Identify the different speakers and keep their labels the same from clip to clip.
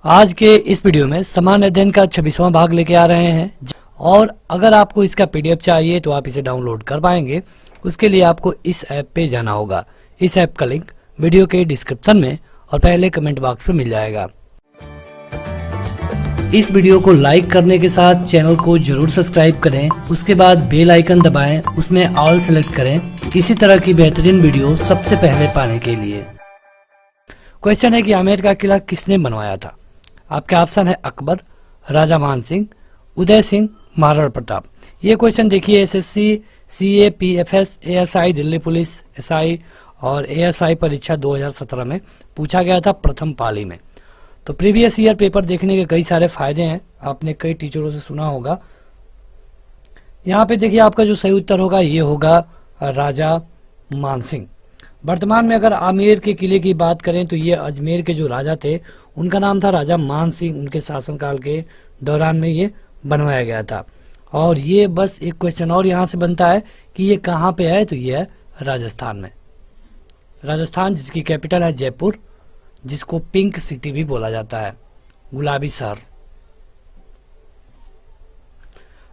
Speaker 1: आज के इस वीडियो में सामान्य अध्ययन का 26वां भाग लेके आ रहे हैं और अगर आपको इसका पीडीएफ चाहिए तो आप इसे डाउनलोड कर पाएंगे। उसके लिए आपको इस ऐप पे जाना होगा। इस ऐप का लिंक वीडियो के डिस्क्रिप्शन में और पहले कमेंट बॉक्स में मिल जाएगा। इस वीडियो को लाइक करने के साथ चैनल को जरूर सब्सक्राइब करें। उसके बाद बेल आइकन दबाएं, उसमें ऑल सेलेक्ट करें इसी तरह की बेहतरीन वीडियो सबसे पहले पाने के लिए। क्वेश्चन है कि आमेर का किला किसने बनवाया था। आपके ऑप्शन है अकबर, राजा मान सिंह, उदय सिंह, महाराणा प्रताप। ये क्वेश्चन देखिए SSC, CA, PFS, ASI, Delhi police, SI और एएसआई परीक्षा 2017 में पूछा गया था प्रथम पाली में। तो प्रीवियस ईयर पेपर देखने के कई सारे फायदे हैं, आपने कई टीचरों से सुना होगा। यहाँ पे देखिए आपका जो सही उत्तर होगा ये होगा राजा मान सिंह। वर्तमान में अगर आमेर के किले की बात करें तो ये अजमेर के जो राजा थे उनका नाम था राजा मान सिंह। उनके शासनकाल के दौरान में ये बनवाया गया था। और ये बस एक क्वेश्चन और यहाँ से बनता है कि ये कहाँ पे है, तो ये है राजस्थान में। राजस्थान जिसकी कैपिटल है जयपुर, जिसको पिंक सिटी भी बोला जाता है, गुलाबी शहर।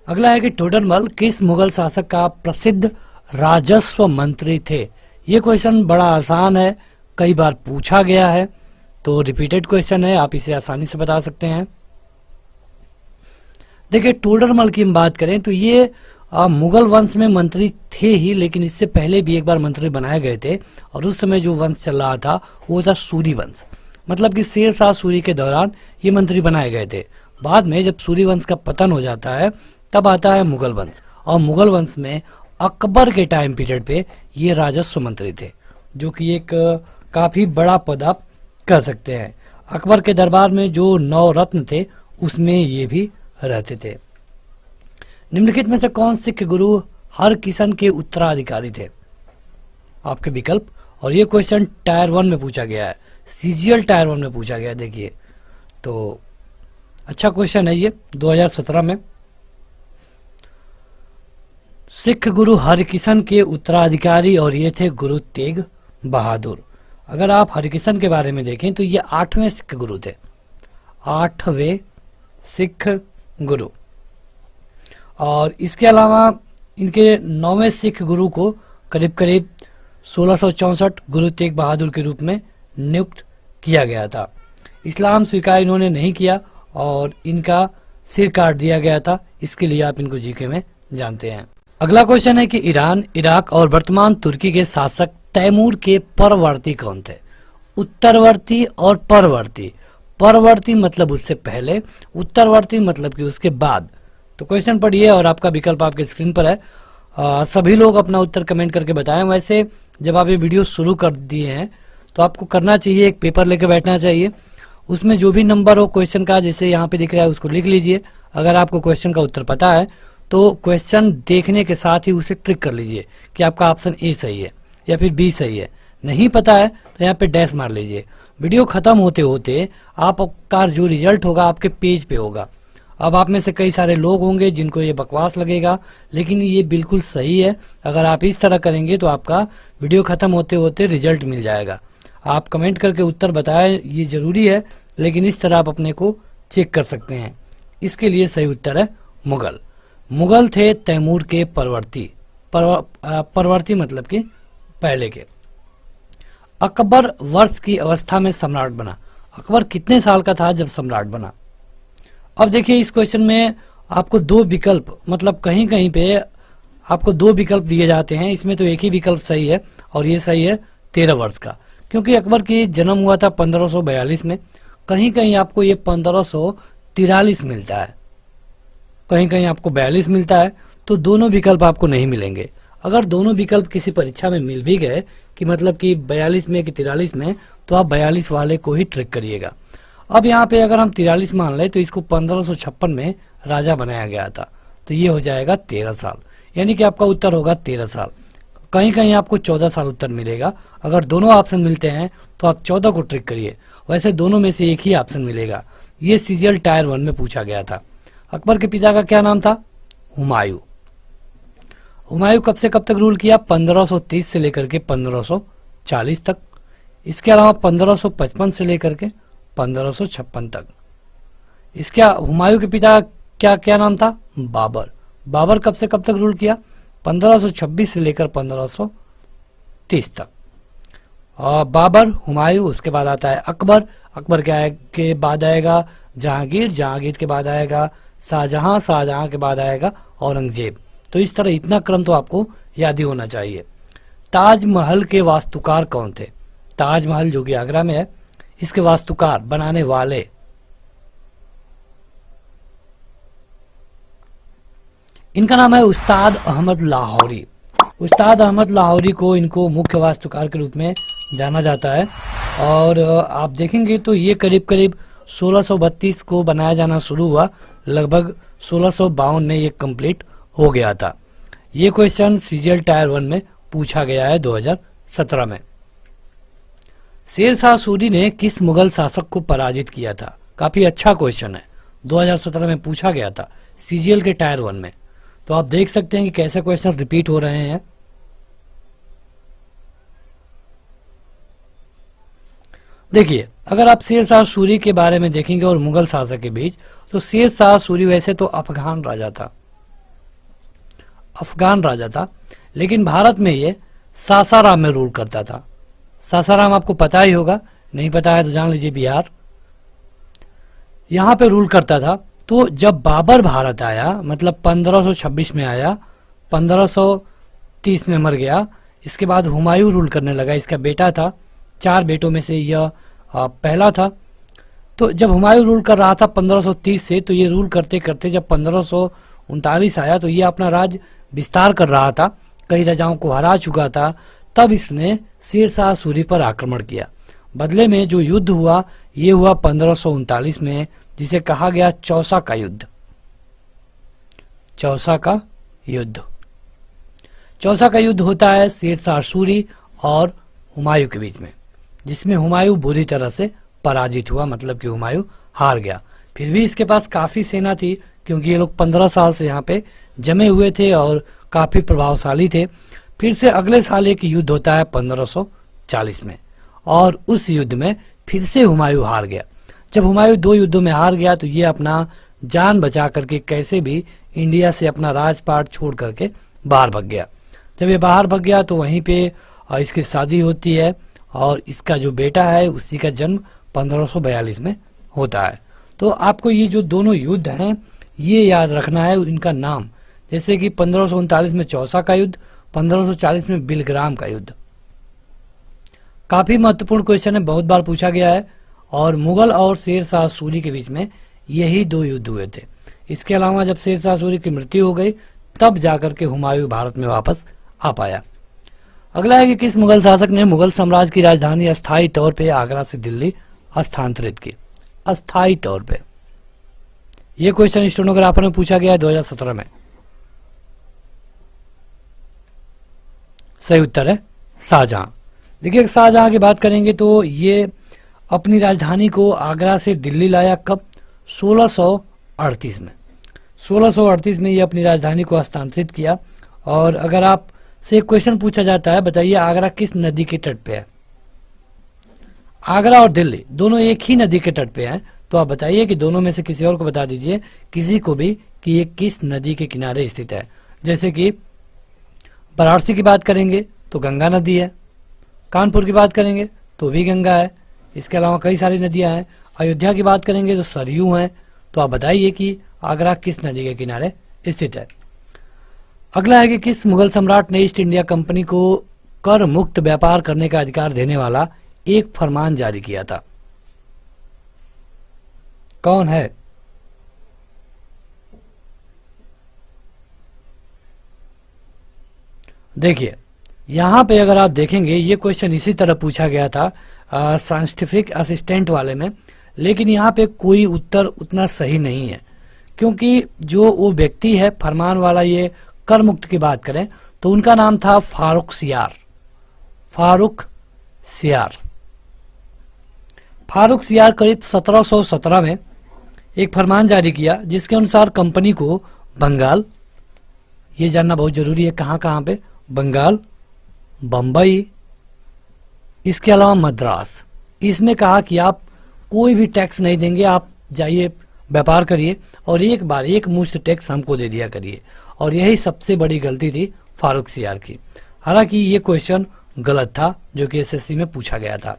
Speaker 1: अगला है कि टोडरमल किस मुगल शासक का प्रसिद्ध राजस्व मंत्री थे। ये क्वेश्चन बड़ा आसान है, कई बार पूछा गया है, तो रिपीटेड क्वेश्चन है, आप इसे आसानी से बता सकते हैं। देखिए टोडरमल की हम बात करें तो ये मुगल वंश में मंत्री थे ही, लेकिन इससे पहले भी एक बार मंत्री बनाए गए थे और उस समय जो वंश चल रहा था वो था सूरी वंश। मतलब कि शेर शाह सूरी के दौरान ये मंत्री बनाए गए थे। बाद में जब सूरी वंश का पतन हो जाता है तब आता है मुगल वंश, और मुगल वंश में अकबर के टाइम पीरियड पे ये राजस्व मंत्री थे, जो कि एक काफी बड़ा पद आप कह सकते हैं। अकबर के दरबार में जो 9 रत्न थे उसमें ये भी रहते थे। निम्नलिखित में से कौन सिख गुरु हरकिशन के उत्तराधिकारी थे। आपके विकल्प, और ये क्वेश्चन टायर 1 में पूछा गया है, सीजीएल टायर 1 में पूछा गया है। देखिए तो अच्छा क्वेश्चन है ये 2017 में। सिख गुरु हरकिशन के उत्तराधिकारी और ये थे गुरु तेग बहादुर। अगर आप हरकिशन के बारे में देखें तो ये 8वें सिख गुरु थे, 8वें सिख गुरु। और इसके अलावा इनके 9वें सिख गुरु को करीब करीब 1664 गुरु तेग बहादुर के रूप में नियुक्त किया गया था। इस्लाम स्वीकार इन्होंने नहीं किया और इनका सिर काट दिया गया था। इसके लिए आप इनको जीके में जानते हैं। अगला क्वेश्चन है कि ईरान, इराक और वर्तमान तुर्की के शासक तैमूर के परवर्ती कौन थे। उत्तरवर्ती और परवर्ती। परवर्ती मतलब उससे पहले, उत्तरवर्ती मतलब कि उसके बाद। तो क्वेश्चन पढ़िए और आपका विकल्प आपके स्क्रीन पर है। सभी लोग अपना उत्तर कमेंट करके बताएं। वैसे जब आप ये वीडियो शुरू कर दिए हैं तो आपको करना चाहिए, एक पेपर लेके बैठना चाहिए, उसमें जो भी नंबर हो क्वेश्चन का, जैसे यहाँ पे दिख रहा है, उसको लिख लीजिए। अगर आपको क्वेश्चन का उत्तर पता है तो क्वेश्चन देखने के साथ ही उसे ट्रिक कर लीजिए कि आपका ऑप्शन ए सही है या फिर बी सही है। नहीं पता है तो यहाँ पे डैश मार लीजिए। वीडियो खत्म होते होते आपका जो रिजल्ट होगा आपके पेज पे होगा। अब आप में से कई सारे लोग होंगे जिनको ये बकवास लगेगा, लेकिन ये बिल्कुल सही है। अगर आप इस तरह करेंगे तो आपका वीडियो खत्म होते होते रिजल्ट मिल जाएगा। आप कमेंट करके उत्तर बताएं, ये जरूरी है, लेकिन इस तरह आप अपने को चेक कर सकते हैं। इसके लिए सही उत्तर है मुगल। मुगल थे तैमूर के परवर्ती। परवर्ती मतलब कि पहले के। अकबर वर्ष की अवस्था में सम्राट बना। अकबर कितने साल का था जब सम्राट बना। अब देखिए इस क्वेश्चन में आपको 2 विकल्प, मतलब कहीं कहीं पे आपको 2 विकल्प दिए जाते हैं। इसमें तो एक ही विकल्प सही है और ये सही है 13 वर्ष का, क्योंकि अकबर की जन्म हुआ था 1542 में। कहीं कहीं आपको ये 1543 मिलता है, कहीं कहीं आपको 42 मिलता है। तो दोनों विकल्प आपको नहीं मिलेंगे। अगर दोनों विकल्प किसी परीक्षा में मिल भी गए कि मतलब कि 42 में कि 43 में, तो आप 42 वाले को ही ट्रिक करिएगा। अब यहाँ पे अगर हम 43 मान लें तो इसको 1556 में राजा बनाया गया था, तो ये हो जाएगा 13 साल, यानी कि आपका उत्तर होगा 13 साल। कहीं कहीं आपको 14 साल उत्तर मिलेगा। अगर दोनों ऑप्शन मिलते हैं तो आप 14 को ट्रिक करिए। वैसे दोनों में से एक ही ऑप्शन मिलेगा। ये सीजीएल टायर 1 में पूछा गया था। अकबर के पिता का क्या नाम था। हुमायूं। हुमायूं कब से कब तक रूल किया। 1530 से लेकर के 1540 तक। इसके अलावा 1555 से लेकर के 1556 तक। इसके हुमायूं के पिता क्या क्या नाम था? बाबर। बाबर कब से कब तक रूल किया? 1526 से लेकर 1530 तक। और बाबर, हुमायूं, उसके बाद आता है अकबर। अकबर के बाद आएगा जहांगीर, जहांगीर के बाद आएगा शाहजहां, शाहजहां के बाद आएगा औरंगजेब। तो इस तरह इतना क्रम तो आपको याद ही होना चाहिए। ताजमहल के वास्तुकार कौन थे? ताजमहल जो कि आगरा में है, इसके वास्तुकार, बनाने वाले, इनका नाम है उस्ताद अहमद लाहौरी। उस्ताद अहमद लाहौरी को इनको मुख्य वास्तुकार के रूप में जाना जाता है। और आप देखेंगे तो ये करीब करीब 1632 को बनाया जाना शुरू हुआ, लगभग 1652 में ये कंप्लीट हो गया था। ये क्वेश्चन सीजीएल टायर 1 में पूछा गया है 2017 में। शेर शाह सूरी ने किस मुगल शासक को पराजित किया था? काफी अच्छा क्वेश्चन है, 2017 में पूछा गया था सीजीएल के टायर 1 में। तो आप देख सकते हैं कि कैसे क्वेश्चन रिपीट हो रहे हैं। देखिए, अगर आप शेर शाह सूरी के बारे में देखेंगे और मुगल शासक के बीच, तो शेर शाह सूरी वैसे तो अफगान राजा था, अफगान राजा था, लेकिन भारत में ये सासाराम में रूल करता था। सासाराम आपको पता ही होगा, नहीं पता है तो जान लीजिए, बिहार, यहां पे रूल करता था। तो जब बाबर भारत आया, मतलब 1526 में आया, 1530 में मर गया, इसके बाद हुमायूं रूल करने लगा, इसका बेटा था, 4 बेटों में से यह पहला था। तो जब हुमायूं रूल कर रहा था 1530 से, तो ये रूल करते करते जब 1539 आया, तो ये अपना राज विस्तार कर रहा था, कई राजाओं को हरा चुका था। तब इसने शेर शाह सूरी पर आक्रमण किया। बदले में जो युद्ध हुआ, ये हुआ 1539 में, जिसे कहा गया चौसा का युद्ध। चौसा का युद्ध, चौसा का युद्ध होता है शेर शाह सूरी और हुमायूं के बीच में, जिसमें हुमायूं बुरी तरह से पराजित हुआ, मतलब कि हुमायूं हार गया। फिर भी इसके पास काफी सेना थी, क्योंकि ये लोग 15 साल से यहाँ पे जमे हुए थे और काफी प्रभावशाली थे। फिर से अगले साल एक युद्ध होता है 1540 में, और उस युद्ध में फिर से हुमायूं हार गया। जब हुमायूं 2 युद्धों में हार गया, तो ये अपना जान बचा करके कैसे भी इंडिया से अपना राजपाट छोड़ करके बाहर भाग गया। जब ये बाहर भाग गया, तो वहीं पे इसकी शादी होती है, और इसका जो बेटा है उसी का जन्म 1542 में होता है। तो आपको ये जो दोनों युद्ध हैं, ये याद रखना है इनका नाम, जैसे कि 1539 में चौसा का युद्ध, 1540 में बिलग्राम का युद्ध। काफी महत्वपूर्ण क्वेश्चन है, बहुत बार पूछा गया है, और मुगल और शेर शाह सूरी के बीच में यही 2 युद्ध हुए थे। इसके अलावा जब शेर शाह सूरी की मृत्यु हो गई, तब जाकर के हुमायूं भारत में वापस आ पाया। अगला है कि किस मुगल शासक ने मुगल साम्राज्य की राजधानी अस्थायी तौर पे आगरा से दिल्ली स्थानांतरित की? अस्थायी तौर पे, यह क्वेश्चन स्टेनोग्राफर में पूछा गया है 2017 में। सही उत्तर है शाहजहां। देखिए, शाहजहां की बात करेंगे तो ये अपनी राजधानी को आगरा से दिल्ली लाया कब? 1638 में। 1638 में ये अपनी राजधानी को हस्तांतरित किया। और अगर आप से एक क्वेश्चन पूछा जाता है, बताइए आगरा किस नदी के तट पे है? आगरा और दिल्ली दोनों एक ही नदी के तट पे हैं, तो आप बताइए कि दोनों में से किसी और को बता दीजिए, किसी को भी, कि ये किस नदी के किनारे स्थित है। जैसे कि वाराणसी की बात करेंगे तो गंगा नदी है, कानपुर की बात करेंगे तो भी गंगा है, इसके अलावा कई सारी नदियां हैं। अयोध्या की बात करेंगे तो सरयू है। तो आप बताइए कि आगरा किस नदी के किनारे स्थित है। अगला है कि किस मुगल सम्राट ने ईस्ट इंडिया कंपनी को कर मुक्त व्यापार करने का अधिकार देने वाला एक फरमान जारी किया था? कौन है? देखिए, यहां पे अगर आप देखेंगे, ये क्वेश्चन इसी तरह पूछा गया था साइंटिफिक असिस्टेंट वाले में, लेकिन यहाँ पे कोई उत्तर उतना सही नहीं है, क्योंकि जो वो व्यक्ति है फरमान वाला, ये कर मुक्त की बात करें तो उनका नाम था फारूक सियार। फारूक सियार। फारूक सियार करीब 1717 में एक फरमान जारी किया, जिसके अनुसार कंपनी को बंगाल, ये जानना बहुत जरूरी है कहां कहां पे, बंगाल, बंबई, इसके अलावा मद्रास, इसमें कहा कि आप कोई भी टैक्स नहीं देंगे, आप जाइए व्यापार करिए और एक बार एक मुश्त टैक्स हमको दे दिया करिए। और यही सबसे बड़ी गलती थी फारूक सियार की। हालांकि ये क्वेश्चन गलत था जो कि एसएससी में पूछा गया था।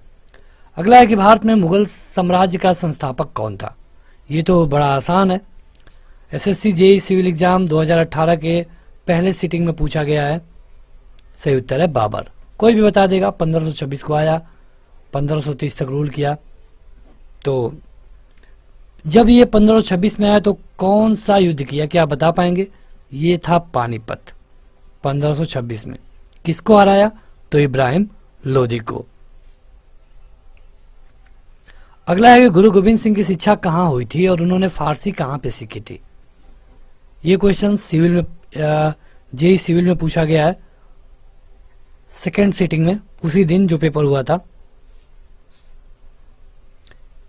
Speaker 1: अगला है कि भारत में मुगल साम्राज्य का संस्थापक कौन था। ये तो बड़ा आसान है, एसएससी जेईई सिविल एग्जाम 2018 के पहले सीटिंग में पूछा गया है। सही उत्तर है बाबर। कोई भी बता देगा। 1526 को आया, 1530 तक रूल किया। तो जब ये 1526 में आया तो कौन सा युद्ध किया, क्या आप बता पाएंगे? ये था पानीपत 1526 में। किसको हराया? तो इब्राहिम लोदी को। अगला है कि गुरु गोविंद सिंह की शिक्षा कहाँ हुई थी और उन्होंने फारसी कहाँ पे सीखी थी। ये क्वेश्चन सिविल में जेईई सिविल में पूछा गया है, सेकेंड सीटिंग में, उसी दिन जो पेपर हुआ था।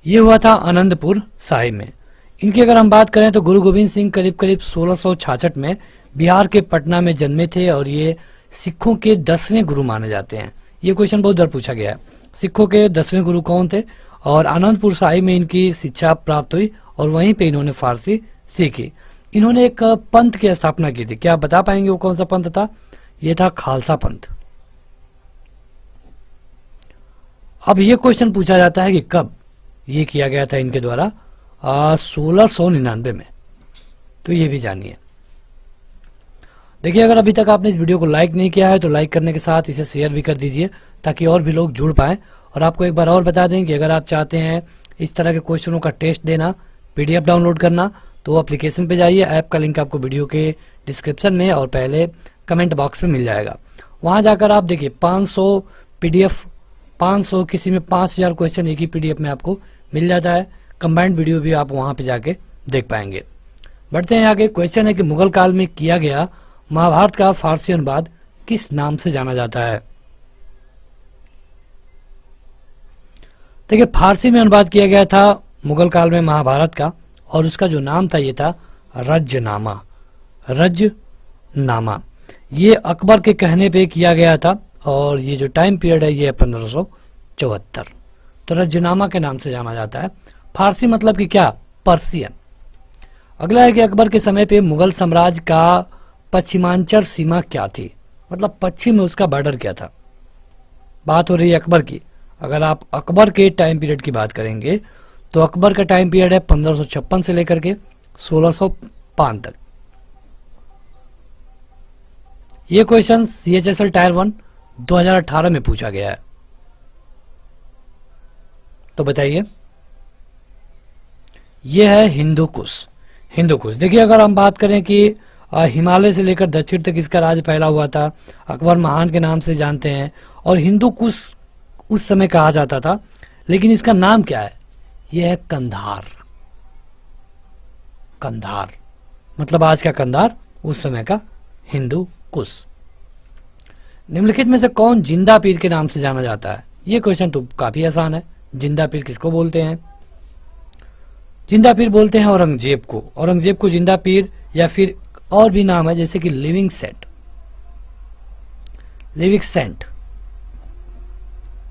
Speaker 1: ये हुआ था आनंदपुर साहिब में। इनकी अगर हम बात करें तो गुरु गोविंद सिंह करीब करीब 1666 में बिहार के पटना में जन्मे थे और ये सिखों के 10वें गुरु माने जाते हैं। ये क्वेश्चन बहुत बार पूछा गया है, सिखों के 10वें गुरु कौन थे। और आनंदपुर साहिब में इनकी शिक्षा प्राप्त हुई और वहीं पे इन्होंने फारसी सीखी। इन्होंने एक पंथ की स्थापना की थी, क्या आप बता पाएंगे वो कौन सा पंथ था? ये था खालसा पंथ। अब ये क्वेश्चन पूछा जाता है कि कब ये किया गया था इनके द्वारा? 1699 में। तो ये भी जानिए। देखिए, अगर अभी तक आपने इस वीडियो को लाइक नहीं किया है तो लाइक करने के साथ इसे शेयर भी कर दीजिए ताकि और भी लोग जुड़ पाएं। और आपको एक बार और बता दें कि अगर आप चाहते हैं इस तरह के क्वेश्चनों का टेस्ट देना, पीडीएफ डाउनलोड करना, तो एप्लीकेशन पे जाइए। ऐप का लिंक आपको वीडियो के डिस्क्रिप्शन में और पहले कमेंट बॉक्स में मिल जाएगा। वहां जाकर आप देखिए 500 पीडीएफ, 500 किसी में 5000 क्वेश्चन एक ही पीडीएफ में आपको मिल जाता है। कंबाइंड वीडियो भी आप वहां पे जाके देख पाएंगे। बढ़ते हैं आगे। क्वेश्चन है कि मुगल काल में किया गया महाभारत का फारसी अनुवाद किस नाम से जाना जाता है। देखिए, फारसी में अनुवाद किया गया था मुगल काल में महाभारत का और उसका जो नाम था ये था रज्जनामा। रज्जनामा ये अकबर के कहने पे किया गया था और ये जो टाइम पीरियड है ये है 1574। तो रज्जनामा के नाम से जाना जाता है। फारसी मतलब कि क्या? पर्सियन। अगला है कि अकबर के समय पे मुगल साम्राज्य का पश्चिमांचल सीमा क्या थी, मतलब पश्चिम में उसका बॉर्डर क्या था। बात हो रही है अकबर की। अगर आप अकबर के टाइम पीरियड की बात करेंगे तो अकबर का टाइम पीरियड है 1556 से लेकर के 1605 तक। ये क्वेश्चन CHSL टायर 1 2018 में पूछा गया है। तो बताइए, यह है हिंदू कुश। हिंदू कुश, देखिए अगर हम बात करें कि हिमालय से लेकर दक्षिण तक इसका राज फैला हुआ था, अकबर महान के नाम से जानते हैं और हिंदू कुश उस समय कहा जाता था। लेकिन इसका नाम क्या है? यह है कंधार। कंधार मतलब आज का कंधार, उस समय का हिंदू कुश। निम्नलिखित में से कौन जिंदा पीर के नाम से जाना जाता है? यह क्वेश्चन तो काफी आसान है। जिंदा पीर किसको बोलते हैं? जिंदा पीर बोलते हैं औरंगजेब को। औरंगजेब को जिंदा पीर, या फिर और भी नाम है जैसे कि लिविंग सेंट। लिविंग सेंट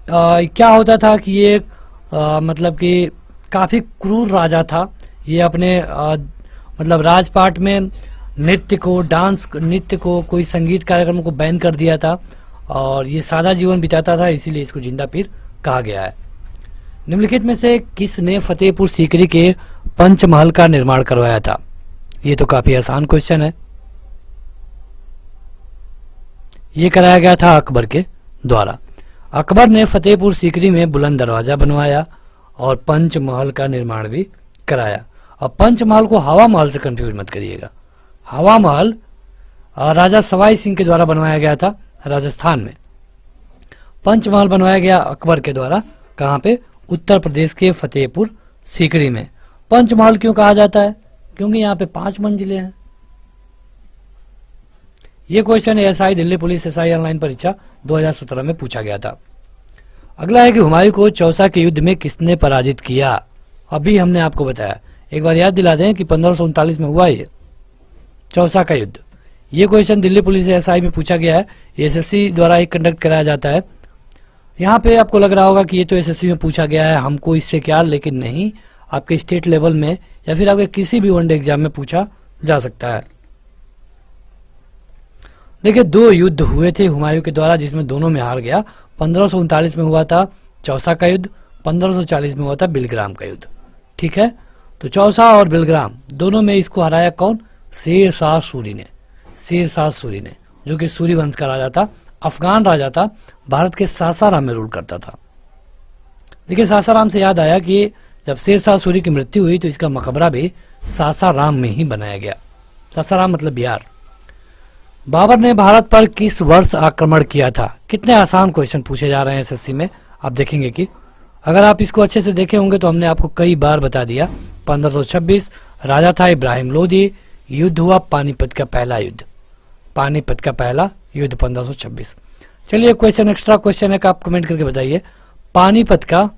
Speaker 1: क्या होता था कि ये मतलब कि काफी क्रूर राजा था। ये अपने मतलब राजपाट में नृत्य को, डांस नृत्य को, कोई संगीत कार्यक्रम को बैन कर दिया था और ये सादा जीवन बिताता था, इसीलिए इसको जिंदा पीर कहा गया है। निम्नलिखित में से किसने फतेहपुर सीकरी के पंचमहल का निर्माण करवाया था? ये तो काफी आसान क्वेश्चन है। ये कराया गया था अकबर के द्वारा। अकबर ने फतेहपुर सीकरी में बुलंद दरवाजा बनवाया और पंचमहल का निर्माण भी कराया। अब पंचमहल को हवा महल से कंफ्यूज मत करिएगा। हवा महल राजा सवाई सिंह के द्वारा बनवाया गया था राजस्थान में। पंचमहल बनवाया गया अकबर के द्वारा। कहां पे? उत्तर प्रदेश के फतेहपुर सीकरी में। पंचमहल क्यों कहा जाता है? क्योंकि यहाँ पे 5 मंजिलें हैं। ये question SI Delhi police SI online परीक्षा 2017 में पूछा गया था। अगला है कि हुमायूं को चौसा के युद्ध में किसने पराजित किया? अभी हमने आपको बताया, एक बार याद दिला दें कि 1539 में हुआ ये चौसा का युद्ध। ये क्वेश्चन दिल्ली पुलिस एसआई में पूछा गया है। एसएससी द्वारा ही कंडक्ट कराया जाता है। यहाँ पे आपको लग रहा होगा कि ये तो एसएससी में पूछा गया है, हमको इससे क्या, लेकिन नहीं, आपके स्टेट लेवल में या फिर आपके किसी भी वनडे एग्जाम में पूछा जा सकता है। देखिए, 2 युद्ध हुए थे हुमायूं के द्वारा जिसमें दोनों में हार गया। 1539 में हुआ था चौसा का युद्ध, 1540 में हुआ था बिलग्राम का युद्ध। ठीक है, तो चौसा और बिलग्राम दोनों में इसको हराया कौन? शेर शाह सूरी ने। शेर शाह सूरी ने, जो कि सूरी वंश का राजा था, अफगान राजा था, भारत के सासाराम में रूल करता था। देखिए, सासाराम से याद आया कि जब शेर शाह सूरी की मृत्यु हुई तो इसका मकबरा भी सासाराम में ही बनाया गया। सासाराम मतलब बिहार। बाबर ने भारत पर किस वर्ष आक्रमण किया था? कितने आसान क्वेश्चन पूछे जा रहे हैं एसएससी में। आप देखेंगे कि अगर आप इसको अच्छे से देखे होंगे तो हमने आपको कई बार बता दिया। 1526, राजा था इब्राहिम लोदी, युद्ध हुआ पानीपत का पहला युद्ध। पानीपत का पहला युद्ध 1526। चलिए, क्वेश्चन एक्स्ट्रा क्वेश्चन है, आप कमेंट करके बताइए, पानीपत का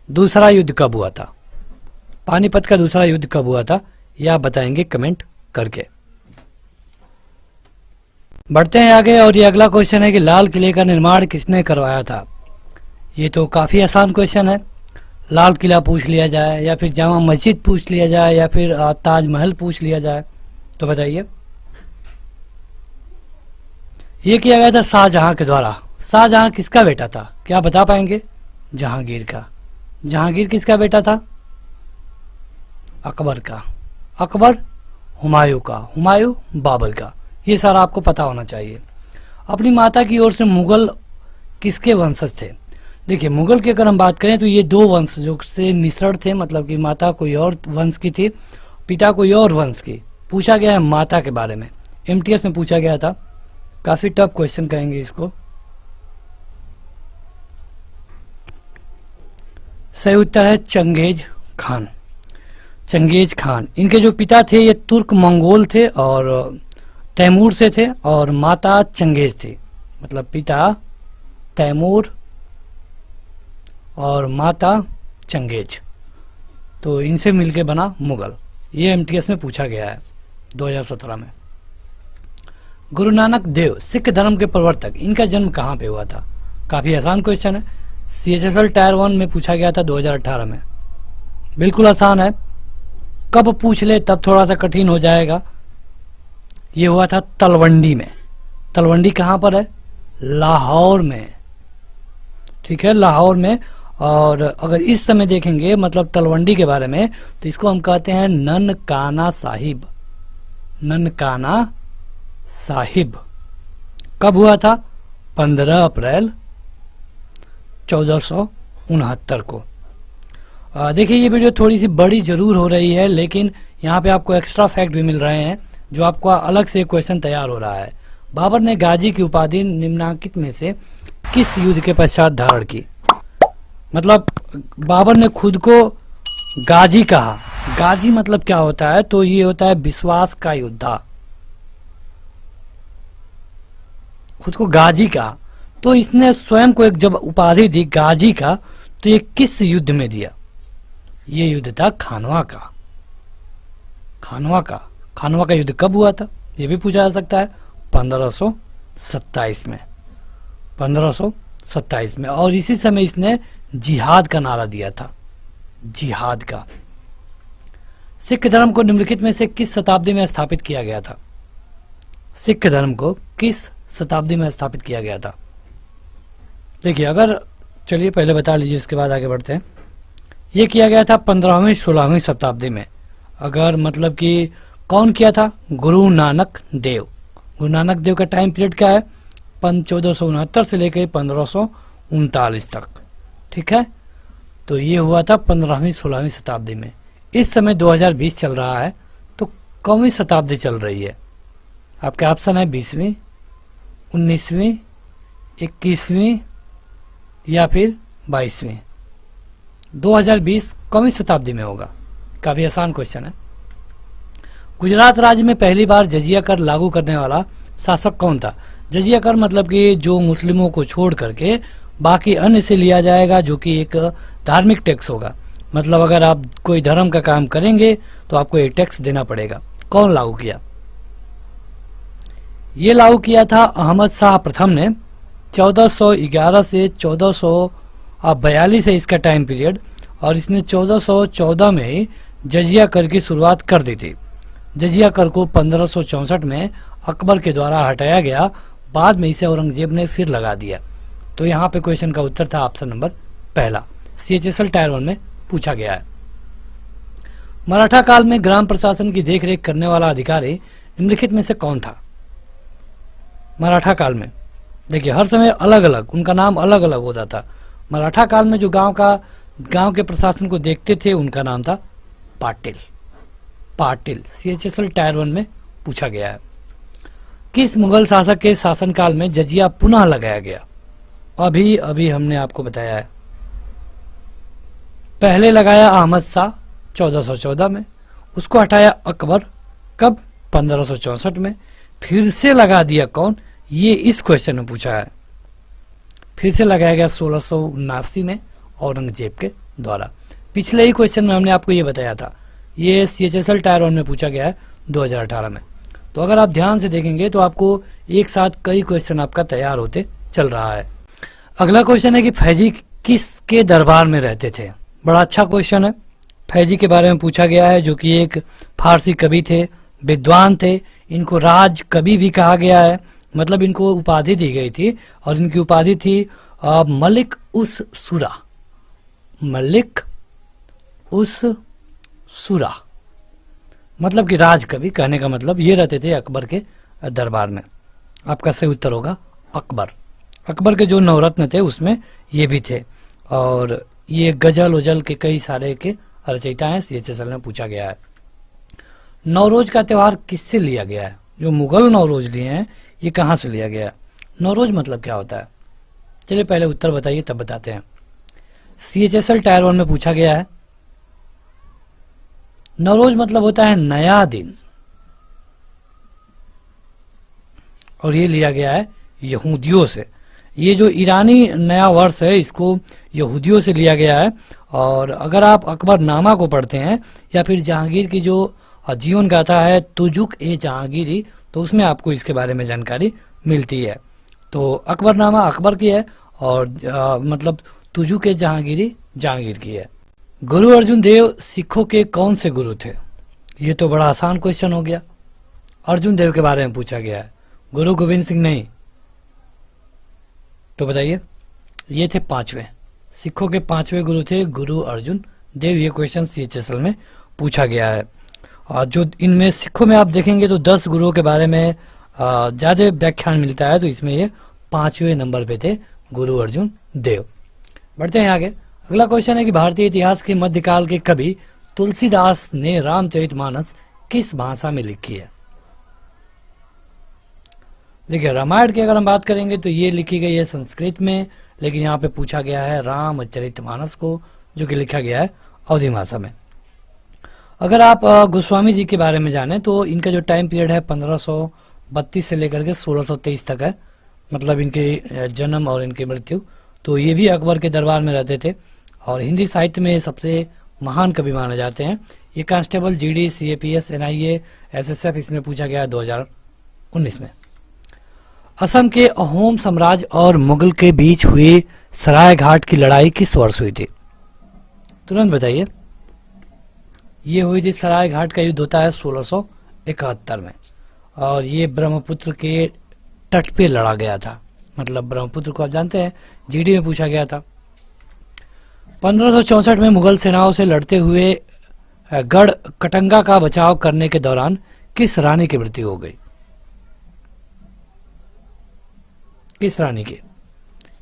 Speaker 1: दूसरा युद्ध कब हुआ था? पानीपत का दूसरा युद्ध कब हुआ था, यह आप बताएंगे कमेंट करके। बढ़ते हैं आगे, और ये अगला क्वेश्चन है कि लाल किले का निर्माण किसने करवाया था? ये तो काफी आसान क्वेश्चन है। लाल किला पूछ लिया जाए या फिर जामा मस्जिद पूछ लिया जाए या फिर ताजमहल पूछ लिया जाए, तो बताइए। ये किया गया था शाहजहां के द्वारा। शाहजहां किसका बेटा था, क्या बता पाएंगे? जहांगीर का। जहांगीर किसका बेटा था? अकबर का। अकबर हुमायूं का। हुमायूं बाबर का। ये सारा आपको पता होना चाहिए। अपनी माता की ओर से मुगल किसके वंशज थे? देखिए, मुगल की अगर हम बात करें तो ये 2 वंश जो से मिश्रण थे, मतलब कि माता कोई और वंश की थी, पिता कोई और वंश की। पूछा गया है माता के बारे में, एमटीएस में पूछा गया था। काफी टफ क्वेश्चन कहेंगे इसको। सही उत्तर है चंगेज खान। Genghis Khan. इनके जो पिता थे ये तुर्क मंगोल थे और तैमूर से थे, और माता चंगेज थी। मतलब पिता तैमूर और माता चंगेज, तो इनसे मिलके बना मुगल। ये एमटीएस में पूछा गया है 2017 में। गुरु नानक देव सिख धर्म के प्रवर्तक, इनका जन्म कहाँ पे हुआ था? काफी आसान क्वेश्चन है। सीएचएसएल टायर 1 में पूछा गया था 2018 में। बिल्कुल आसान है, कब पूछ ले तब थोड़ा सा कठिन हो जाएगा। ये हुआ था तलवंडी में। तलवंडी कहाँ पर है? लाहौर में। ठीक है, लाहौर में। और अगर इस समय देखेंगे मतलब तलवंडी के बारे में, तो इसको हम कहते हैं ननकाना साहिब। ननकाना साहिब। कब हुआ था? 15 अप्रैल 1469 को। देखिए, ये वीडियो थोड़ी सी बड़ी जरूर हो रही है, लेकिन यहाँ पे आपको एक्स्ट्रा फैक्ट भी मिल रहे हैं, जो आपको अलग से क्वेश्चन तैयार हो रहा है। बाबर ने गाजी की उपाधि निम्नलिखित में से किस युद्ध के पश्चात धारण की? मतलब बाबर ने खुद को गाजी कहा। गाजी मतलब क्या होता है? तो ये होता है विश्वास का योद्धा। खुद को गाजी कहा, तो इसने स्वयं को एक जब उपाधि दी गाजी का, तो ये किस युद्ध में दिया? ये युद्ध था खानवा का। खानवा का। खानवा का युद्ध कब हुआ था? ये भी पूछा जा सकता है। 1527 में। 1527 में। और इसी समय इसने जिहाद का नारा दिया था। जिहाद का। सिख धर्म को निम्नलिखित में से किस शताब्दी में स्थापित किया गया था? सिख धर्म को किस शताब्दी में स्थापित किया गया था? देखिए, अगर चलिए पहले बता लीजिए, उसके बाद आगे बढ़ते हैं। यह किया गया था 15वीं 16वीं शताब्दी में। अगर मतलब कि कौन किया था? गुरु नानक देव। गुरु नानक देव का टाइम पीरियड क्या है? 1469 से लेकर 1539 तक। ठीक है, तो ये हुआ था 15वीं 16वीं शताब्दी में। इस समय 2020 चल रहा है, तो कौन शताब्दी चल रही है? आपके ऑप्शन है 20वीं, 19वीं, 21वीं या फिर 22वीं। 2020 कौन शताब्दी में होगा? काफी आसान क्वेश्चन है। गुजरात राज्य में पहली बार जजिया कर लागू करने वाला शासक कौन था? जजिया कर मतलब कि जो मुस्लिमों को छोड़ करके बाकी अन्य से लिया जाएगा, जो कि एक धार्मिक टैक्स होगा। मतलब अगर आप कोई धर्म का काम करेंगे तो आपको एक टैक्स देना पड़ेगा। कौन लागू किया? ये लागू किया था अहमद शाह प्रथम ने 1411 से 1442 है इसका टाइम पीरियड, और इसने 1414 में ही जजिया कर की शुरुआत कर दी थी। जजिया कर को 1564 में अकबर के द्वारा हटाया गया, बाद में इसे औरंगजेब ने फिर लगा दिया। तो यहाँ पे क्वेश्चन का उत्तर था ऑप्शन नंबर पहला, CHSL टायर 1 में पूछा गया है। मराठा काल में ग्राम प्रशासन की देखरेख करने वाला अधिकारी निम्नलिखित में से कौन था? मराठा काल में देखिए हर समय अलग अलग उनका नाम अलग अलग होता था। मराठा काल में जो गांव के प्रशासन को देखते थे उनका नाम था पाटिल। पाटिल CHSL टायर 1 में पूछा गया है। किस मुगल शासक के शासनकाल में जजिया पुनः लगाया गया? अभी हमने आपको बताया है। पहले लगाया अहमद शाह 1414 में, उसको हटाया अकबर कब? 1564 में। फिर से लगा दिया कौन? ये इस क्वेश्चन में पूछा है। फिर से लगाया गया 1679 में औरंगजेब के द्वारा। पिछले ही क्वेश्चन में हमने आपको ये बताया था। ये CHSL टायर 1 में पूछा गया है 2018 में। तो अगर आप ध्यान से देखेंगे तो आपको एक साथ कई क्वेश्चन आपका तैयार होते चल रहा है। अगला क्वेश्चन है कि फैजी किसके दरबार में रहते थे? बड़ा अच्छा क्वेश्चन है। फैजी के बारे में पूछा गया है, जो कि एक फारसी कवि थे, विद्वान थे। इनको राज कवि भी कहा गया है, मतलब इनको उपाधि दी गई थी, और इनकी उपाधि थी मलिक उस सुरा। मलिक उस सुरा मतलब कि राज कवि, कहने का मतलब ये रहते थे अकबर के दरबार में। आपका सही उत्तर होगा अकबर। अकबर के जो नवरत्न थे उसमें ये भी थे, और ये गजल उजल के कई सारे के रचयिता हैं। CHSL में पूछा गया है। नवरोज का त्योहार किससे लिया गया है? जो मुगल नवरोज लिए हैं ये कहाँ से लिया गया है? नवरोज मतलब क्या होता है? चलिए पहले उत्तर बताइए तब बताते हैं। CHSL टायर 1 में पूछा गया है। नवरोज मतलब होता है नया दिन, और ये लिया गया है यहूदियों से। ये जो ईरानी नया वर्ष है इसको यहूदियों से लिया गया है। और अगर आप अकबरनामा को पढ़ते हैं या फिर जहांगीर की जो जीवन गाथा है तुजुक ए जहांगीरी, तो उसमें आपको इसके बारे में जानकारी मिलती है। तो अकबरनामा अकबर की है, और मतलब तुजुक ए जहांगीरी जहांगीर की है। गुरु अर्जुन देव सिखों के कौन से गुरु थे? ये तो बड़ा आसान क्वेश्चन हो गया। अर्जुन देव के बारे में पूछा गया है, गुरु गोविंद सिंह नहीं। तो बताइए, ये थे 5वें सिखों के 5वें गुरु थे गुरु अर्जुन देव। ये क्वेश्चन CHSL में पूछा गया है। और जो इनमें सिखों में आप देखेंगे तो 10 गुरुओं के बारे में ज्यादा व्याख्यान मिलता है, तो इसमें ये 5वें नंबर पे थे गुरु अर्जुन देव। बढ़ते हैं आगे। अगला क्वेश्चन है कि भारतीय इतिहास के मध्यकाल के कवि तुलसीदास ने रामचरितमानस किस भाषा में लिखी है? देखिए रामायण की अगर हम बात करेंगे तो ये लिखी गई है संस्कृत में, लेकिन यहाँ पे पूछा गया है रामचरितमानस को, जो कि लिखा गया है अवधी भाषा में। अगर आप गोस्वामी जी के बारे में जाने तो इनका जो टाइम पीरियड है 1532 से लेकर के 1623 तक है, मतलब इनके जन्म और इनकी मृत्यु। तो ये भी अकबर के दरबार में रहते थे, और हिंदी साहित्य में सबसे महान कवि माने जाते हैं। ये constable, GD, CAPS, NIA, SSF इसमें पूछा गया है 2019 में। असम के अहोम साम्राज्य और मुगल के बीच हुई सराय घाट की लड़ाई किस वर्ष हुई थी? तुरंत बताइए। ये हुई थी सराय घाट का युद्ध होता है 1671 में, और ये ब्रह्मपुत्र के तट पे लड़ा गया था। मतलब ब्रह्मपुत्र को आप जानते हैं, GD में पूछा गया था। 1564 में मुगल सेनाओं से लड़ते हुए गढ़ कटंगा का बचाव करने के दौरान किस रानी की मृत्यु हो गई? किस रानी की?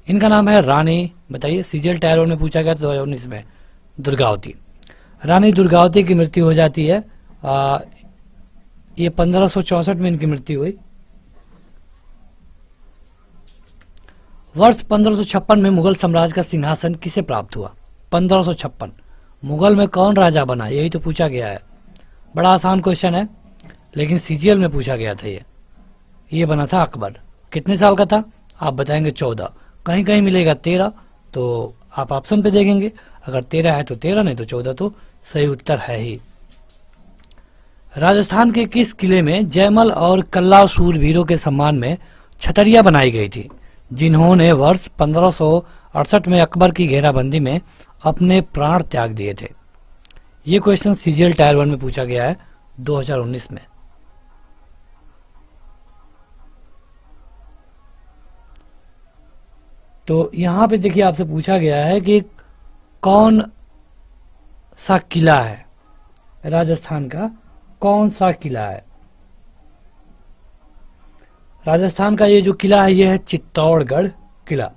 Speaker 1: इनका नाम है रानी, बताइए। CGL टायर 1 में पूछा गया 2019 में, दुर्गावती। रानी दुर्गावती की मृत्यु हो जाती है। ये 1564 में इनकी मृत्यु हुई। वर्ष 1556 में मुगल साम्राज्य का सिंहासन किसे प्राप्त हुआ? 1556 मुगल में कौन राजा बना? यही तो पूछा गया है। बड़ा आसान क्वेश्चन है, लेकिन CGL में पूछा गया था। ये बना था अकबर। कितने साल का था? आप बताएंगे 14। कहीं कहीं मिलेगा 13, तो आप ऑप्शन पे देखेंगे। अगर 13 है तो 13, नहीं तो 14 तो सही उत्तर है ही। राजस्थान के किस किले में जयमल और कल्ला सूरवीरों के सम्मान में छतरिया बनाई गई थी? जिन्होंने वर्ष 1568 में अकबर की घेराबंदी में अपने प्राण त्याग दिए थे। ये क्वेश्चन सीजीएल टायर 1 में पूछा गया है 2019 में। तो यहां पे देखिए आपसे पूछा गया है कि कौन सा किला है, राजस्थान का कौन सा किला है। राजस्थान का ये जो किला है ये है चित्तौड़गढ़ किला।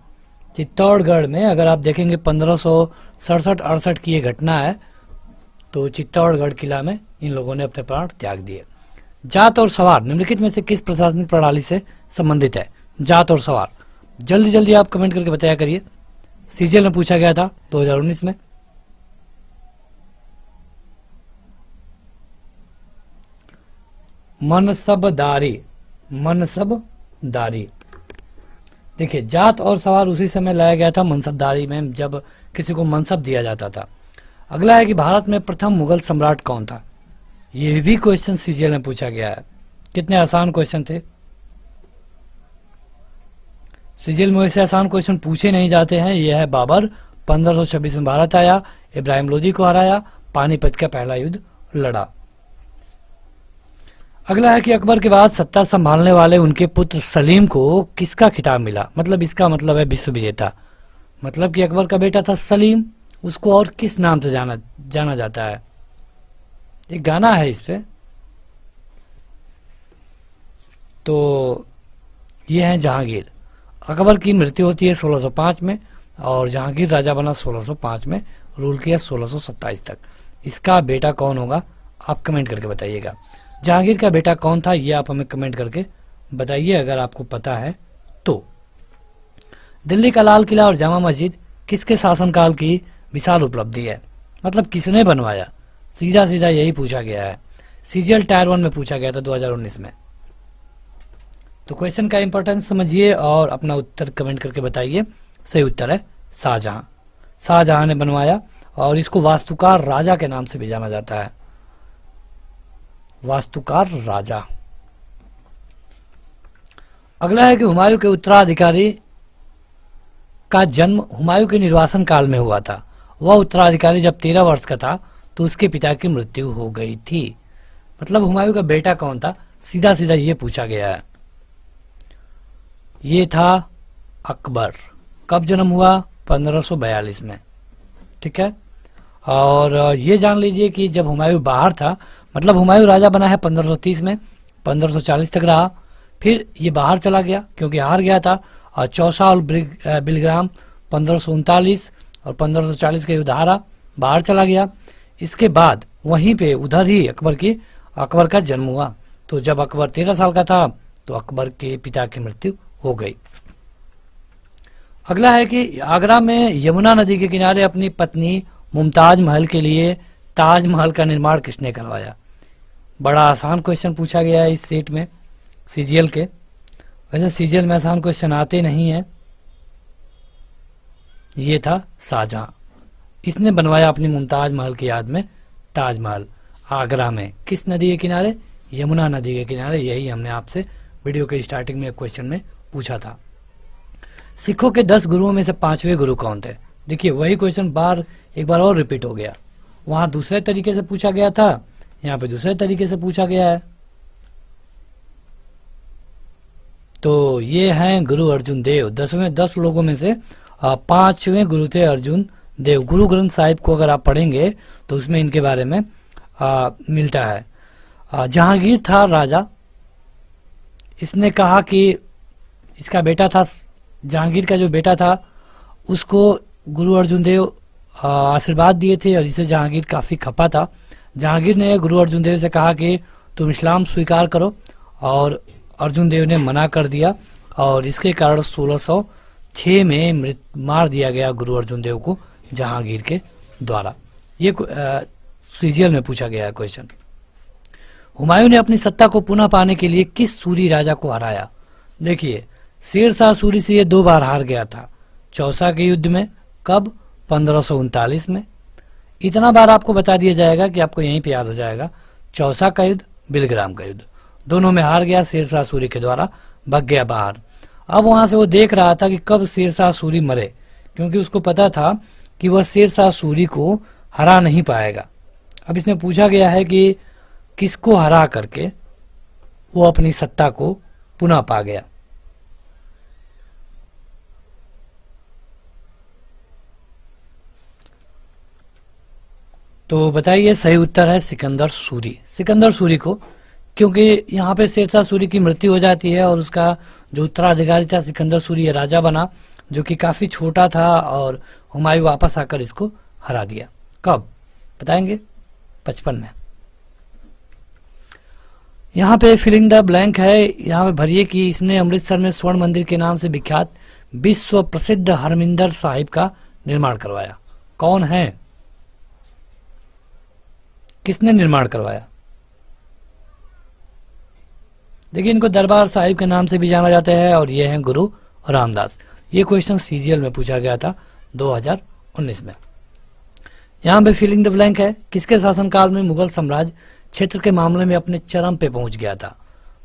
Speaker 1: चित्तौड़गढ़ में अगर आप देखेंगे 1567-68 की ये घटना है, तो चित्तौड़गढ़ किला में इन लोगों ने अपने प्राण त्याग दिए। जाट और सवार निम्नलिखित में से किस प्रशासनिक प्रणाली से संबंधित है? जाट और सवार, जल्दी जल्दी आप कमेंट करके बताया करिए। सीजीएल में पूछा गया था 2019 में। मनसबदारी, मनसबदारी। देखिए जाट और सवार उसी समय लाया गया था मनसबदारी में, जब किसी को मनसब दिया जाता था। अगला है कि भारत में प्रथम मुगल सम्राट कौन था? ये भी क्वेश्चन सीजीएल में पूछा गया है। कितने आसान क्वेश्चन थे। सीजीएल में वैसे आसान क्वेश्चन पूछे नहीं जाते हैं। यह है बाबर 1526 में भारत आया, इब्राहिम लोदी को हराया, पानीपत का पहला युद्ध लड़ा। अगला है कि अकबर के बाद सत्ता संभालने वाले उनके पुत्र सलीम को किसका खिताब मिला? मतलब इसका मतलब है विश्व विजेता। मतलब कि अकबर का बेटा था सलीम, उसको और किस नाम से जाना जाता है? एक गाना है इस पे। तो ये है जहांगीर। अकबर की मृत्यु होती है 1605 में और जहांगीर राजा बना 1605 में, रूल किया 1627 तक। इसका बेटा कौन होगा आप कमेंट करके बताइएगा। जहांगीर का बेटा कौन था ये आप हमें कमेंट करके बताइए अगर आपको पता है तो। दिल्ली का लाल किला और जामा मस्जिद किसके शासनकाल की विशाल उपलब्धि है? मतलब किसने बनवाया? सीधा सीधा यही पूछा गया है। सीजीएल टायर 1 में पूछा गया था 2019 में। तो क्वेश्चन का इंपॉर्टेंस समझिए और अपना उत्तर कमेंट करके बताइए। सही उत्तर है शाहजहां। शाहजहां ने बनवाया और इसको वास्तुकार राजा के नाम से भी जाना जाता है। वास्तुकार राजा। अगला है कि हुमायूं के उत्तराधिकारी का जन्म हुमायूं के निर्वासन काल में हुआ था। वह उत्तराधिकारी जब 13 वर्ष का था तो उसके पिता की मृत्यु हो गई थी। मतलब हुमायूं का बेटा कौन था? सीधा सीधा ये पूछा गया है। ये था अकबर। कब जन्म हुआ? 1542 में। ठीक है। और ये जान लीजिए कि जब हुमायूं बाहर था, मतलब हुमायूं राजा बना है 1530 में, 1540 तक रहा, फिर ये बाहर चला गया क्योंकि हार गया था। और चौसा और बिलग्राम 1539 और 1540 का युद्ध हारा, बाहर चला गया। इसके बाद वहीं पे उधर ही अकबर का जन्म हुआ। तो जब अकबर 13 साल का था तो अकबर के पिता की मृत्यु हो गई। अगला है कि आगरा में यमुना नदी के किनारे अपनी पत्नी मुमताज महल के लिए ताजमहल का निर्माण किसने करवाया? बड़ा आसान क्वेश्चन पूछा गया है इस सेट में सीजीएल के। वैसे सीजीएल में आसान क्वेश्चन आते नहीं है। ये था शाहजहां। इसने बनवाया अपनी मुमताज महल की याद में ताजमहल आगरा में। किस नदी के किनारे? यमुना नदी के किनारे। यही हमने आपसे वीडियो के स्टार्टिंग में क्वेश्चन में पूछा था। सिखों के 10 गुरुओं में से 5वें गुरु कौन थे? देखिए वही क्वेश्चन एक बार और रिपीट हो गया। वहां दूसरे तरीके से पूछा गया था, यहाँ पे दूसरे तरीके से पूछा गया है। तो ये हैं गुरु अर्जुन देव। 10 लोगों में से 5वें गुरु थे अर्जुन देव। गुरु ग्रंथ साहिब को अगर आप पढ़ेंगे तो उसमें इनके बारे में मिलता है। जहांगीर था राजा। इसने कहा कि इसका बेटा था, जहांगीर का जो बेटा था उसको गुरु अर्जुन देव आशीर्वाद दिए थे और इसे जहांगीर काफी खपा था। जहांगीर ने गुरु अर्जुन देव से कहा कि तुम इस्लाम स्वीकार करो और अर्जुन देव ने मना कर दिया और इसके कारण 1606 में मार दिया गया गुरु अर्जुन देव को जहांगीर के द्वारा। ये सीजीएल में पूछा गया है क्वेश्चन। हुमायूं ने अपनी सत्ता को पुनः पाने के लिए किस सूरी राजा को हराया? देखिए शेरशाह सूरी से ये 2 बार हार गया था। चौसा के युद्ध में। कब? 1539 में। इतना बार आपको बता दिया जाएगा कि आपको यहीं पे याद हो जाएगा। चौसा का युद्ध, बिलग्राम का युद्ध, दोनों में हार गया शेरशाह सूरी के द्वारा, भाग गया बाहर। अब वहां से वो देख रहा था कि कब शेरशाह सूरी मरे, क्योंकि उसको पता था कि वह शेरशाह सूरी को हरा नहीं पाएगा। अब इसमें पूछा गया है कि किसको हरा करके वो अपनी सत्ता को पुनः पा गया। तो बताइए, सही उत्तर है सिकंदर सूरी। सिकंदर सूरी को, क्योंकि यहाँ पे शेरशाह सूरी की मृत्यु हो जाती है और उसका जो उत्तराधिकारी था सिकंदर सूरी ये राजा बना, जो कि काफी छोटा था, और हुमायूं वापस आकर इसको हरा दिया। कब बताएंगे? 55 में। यहाँ पे फिलिंग द ब्लैंक है, यहाँ पे भरिए कि इसने अमृतसर में स्वर्ण मंदिर के नाम से विख्यात विश्व प्रसिद्ध हरमिंदर साहिब का निर्माण करवाया। कौन है? किसने निर्माण करवाया? देखिए, इनको दरबार साहिब के नाम से भी जाना जाता है और ये हैं गुरु रामदास। ये क्वेश्चन सीजीएल में पूछा गया था 2019 में। यहाँ पे फिलिंग द ब्लैंक है, किसके शासनकाल में मुगल साम्राज्य क्षेत्र के मामले में अपने चरम पे पहुंच गया था?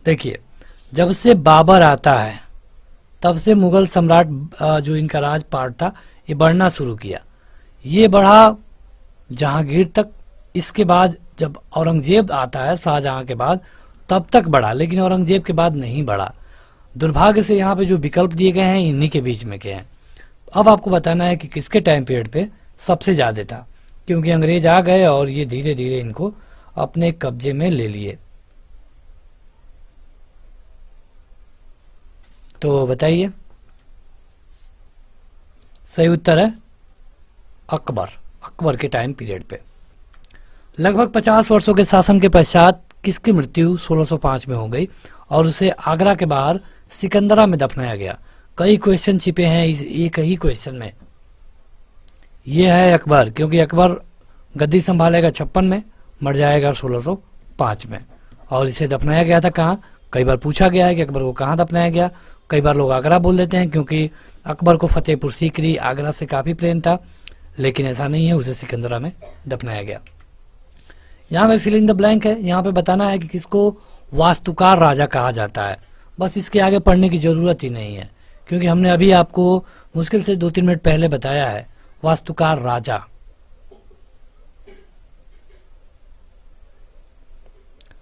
Speaker 1: देखिए, जब से बाबर आता है तब से मुगल सम्राट जो इनका राज पार्ट था ये बढ़ना शुरू किया। ये बढ़ा जहांगीर तक, इसके बाद जब औरंगजेब आता है शाहजहां के बाद तब तक बढ़ा, लेकिन औरंगजेब के बाद नहीं बढ़ा। दुर्भाग्य से यहाँ पे जो विकल्प दिए गए हैं इन्हीं के बीच में के हैं। अब आपको बताना है कि किसके टाइम पीरियड पे सबसे ज्यादा था, क्योंकि अंग्रेज आ गए और ये धीरे धीरे इनको अपने कब्जे में ले लिए। तो बताइए, सही उत्तर है अकबर। अकबर के टाइम पीरियड पे लगभग 50 वर्षों के शासन के पश्चात किसकी मृत्यु 1605 में हो गई और उसे आगरा के बाहर सिकंदरा में दफनाया गया? कई क्वेश्चन छिपे हैं इस एक ही क्वेश्चन में। यह है अकबर, क्योंकि अकबर गद्दी संभालेगा 56 में, मर जाएगा 1605 में। और इसे दफनाया गया था कहाँ? कई बार पूछा गया है कि अकबर को कहाँ दफनाया गया। कई बार लोग आगरा बोल देते हैं, क्योंकि अकबर को फतेहपुर सीकरी आगरा से काफी प्रेम था, लेकिन ऐसा नहीं है, उसे सिकंदरा में दफनाया गया। यहाँ पे फिलिंग द ब्लैंक है, यहाँ पे बताना है कि किसको वास्तुकार राजा कहा जाता है। बस इसके आगे पढ़ने की जरूरत ही नहीं है, क्योंकि हमने अभी आपको मुश्किल से 2-3 मिनट पहले बताया है वास्तुकार राजा।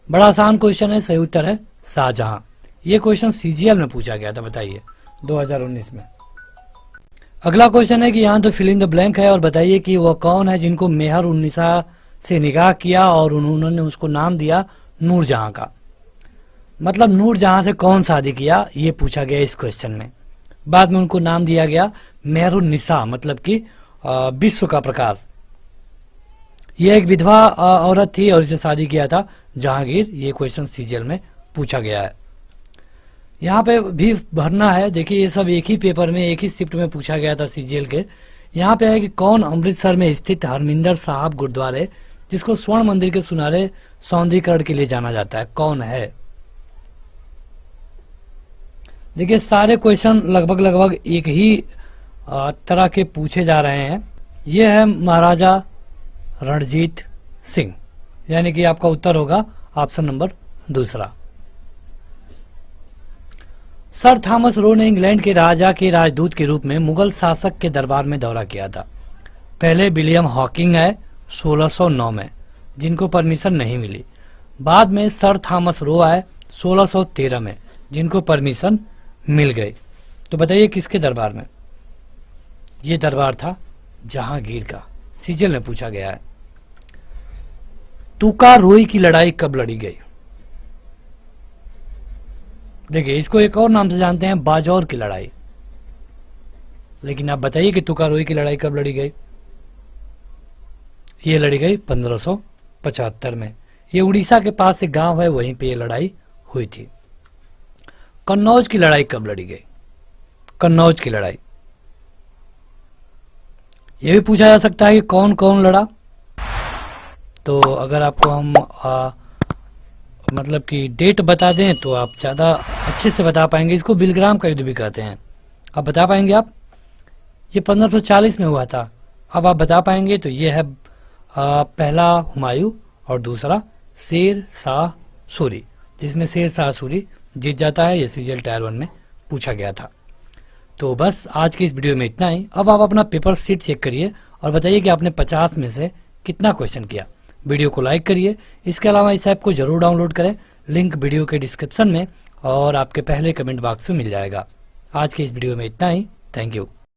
Speaker 1: बड़ा आसान क्वेश्चन है, सही उत्तर है शाहजहां। ये क्वेश्चन सीजीएल में पूछा गया था, बताइए 2019 में। अगला क्वेश्चन है कि यहाँ तो फिलिंग द ब्लैंक है और बताइए कि वह कौन है जिनको मेहर उन्निसा से निकाह किया और उन्होंने उसको नाम दिया नूरजहां का। मतलब नूरजहां से कौन शादी किया ये पूछा गया इस क्वेश्चन में। बाद में उनको नाम दिया गया मेहरुन्निसा, मतलब कि विश्व का प्रकाश। ये एक विधवा औरत थी और इसे शादी किया था जहांगीर। ये क्वेश्चन सीजीएल में पूछा गया है। यहाँ पे भी भरना है। देखिए, ये सब एक ही पेपर में एक ही शिफ्ट में पूछा गया था सीजीएल के। यहाँ पे है कि कौन अमृतसर में स्थित हरमिंदर साहब गुरुद्वारे, जिसको स्वर्ण मंदिर के सुनहरे सौंदर्यीकरण के लिए जाना जाता है, कौन है? देखिए, सारे क्वेश्चन लगभग एक ही तरह के पूछे जा रहे हैं। ये है महाराजा रणजीत सिंह, यानी कि आपका उत्तर होगा option number 2। Sir Thomas Roe ने इंग्लैंड के राजा के राजदूत के रूप में मुगल शासक के दरबार में दौरा किया था। पहले विलियम हॉकिंग आए 1609 में, जिनको परमिशन नहीं मिली। बाद में सर थॉमस रो आए 1613 में, जिनको परमिशन मिल गई। तो बताइए किसके दरबार में? ये दरबार था जहांगीर का। सीजीएल में पूछा गया है। तुकारोई की लड़ाई कब लड़ी गई? देखिए, इसको एक और नाम से जानते हैं, बाजौर की लड़ाई। लेकिन आप बताइए कि तुकारोई की लड़ाई कब लड़ी गई? ये लड़ी गई 1575 में। ये उड़ीसा के पास एक गांव है, वहीं पे ये लड़ाई हुई थी। कन्नौज की लड़ाई कब लड़ी गई? कन्नौज की लड़ाई। ये भी पूछा जा सकता है कि कौन कौन लड़ा। तो अगर आपको हम मतलब कि डेट बता दें तो आप ज्यादा अच्छे से बता पाएंगे। इसको बिलग्राम का युद्ध भी कहते हैं। अब बता पाएंगे आप? ये 1540 में हुआ था। अब आप बता पाएंगे तो ये है पहला हुमायूं और दूसरा शेर शाह सूरी, जिसमें शेर शाह सूरी जीत जाता है। ये सीजीएल टायर 1 में पूछा गया था। तो बस आज की इस वीडियो में इतना ही। अब आप अपना पेपर सीट चेक करिए और बताइए कि आपने 50 में से कितना क्वेश्चन किया। वीडियो को लाइक करिए। इसके अलावा इस ऐप को जरूर डाउनलोड करें, लिंक वीडियो के डिस्क्रिप्शन में और आपके पहले कमेंट बॉक्स में मिल जाएगा। आज की इस वीडियो में इतना ही। Thank you.